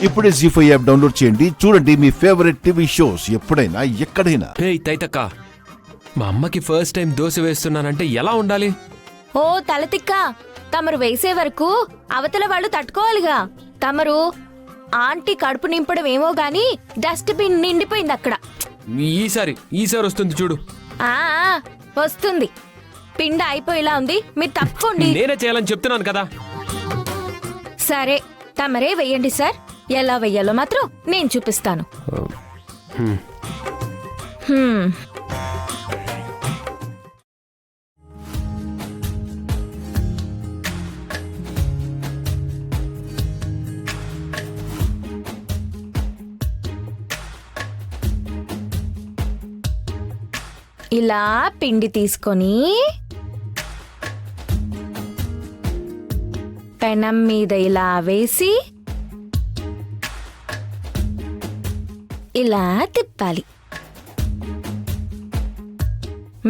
ఇప్పుడే జీ5 app download చేయండి. చూడండి మీ ఫేవరెట్ టీవీ షోస్ ఎప్పుడైనా ఎక్కడైనా. హే తైతక్క, మా అమ్మకి ఫస్ట్ టైం దోశ వేస్తున్నానంటే ఎలా ఉండాలి? ఓ తలతిక్క, తమరు వేసే వరకు అవతల వాళ్ళు తట్టుకోవాలిగా. తమరు ఆంటీ కడుపు నింపడం ఏమో గాని డస్ట్బిన్ నిండిపోయింది అక్కడ. ఈసారి వస్తుంది చూడు. ఆ వస్తుంది. పిండి అయిపోయేలా ఉంది, మీరు తప్పుకోండి. నేనే చేయాలని చెప్తున్నాను కదా. సరే తమరే వెయ్యండి సార్. ఎలా వెయ్యాలో మాత్రం నేను చూపిస్తాను. హ్మ్. ఇలా పిండి తీసుకొని పెనం మీద ఇలా వేసి ఇలా తిప్పాలి.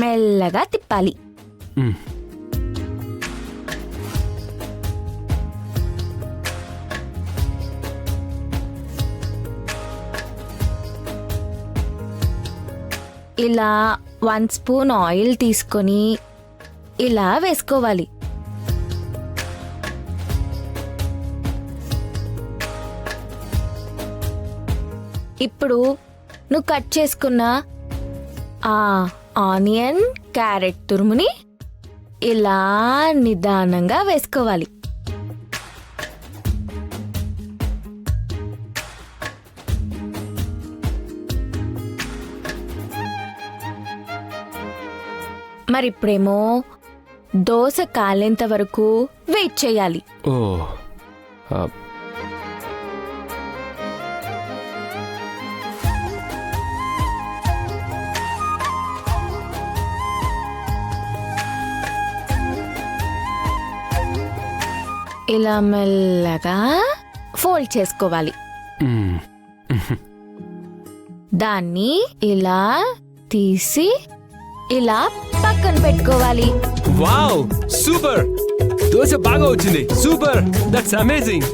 మెల్లగా తిప్పాలి. ఇలా 1 స్పూన్ ఆయిల్ తీసుకొని ఇలా వేసుకోవాలి. ఇప్పుడు నువ్వు కట్ చేసుకున్న ఆ ఆనియన్, క్యారెట్ తురుముని ఇలా నిదానంగా వేసుకోవాలి. మరిప్పుడేమో దోశ కాలేంత వరకు వెయిట్ చేయాలి. ఓ ఇలా మెల్లగా ఫోల్డ్ చేసుకోవాలి. దాన్ని ఇలా తీసి ఇలా పక్కన పెట్టుకోవాలి. Wow, super! దోశ బాగా వచ్చింది. Super, that's amazing.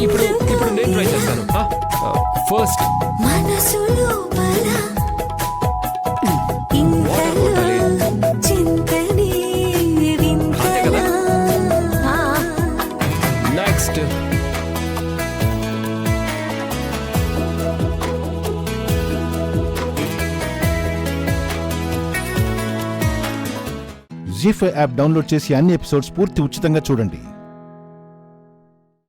ఇప్పుడు నేను ట్రై చేస్తాను. ఫస్ట్ నెక్స్ట్ జీ5 యాప్ డౌన్లోడ్ చేసి అన్ని ఎపిసోడ్స్ పూర్తి ఉచితంగా చూడండి.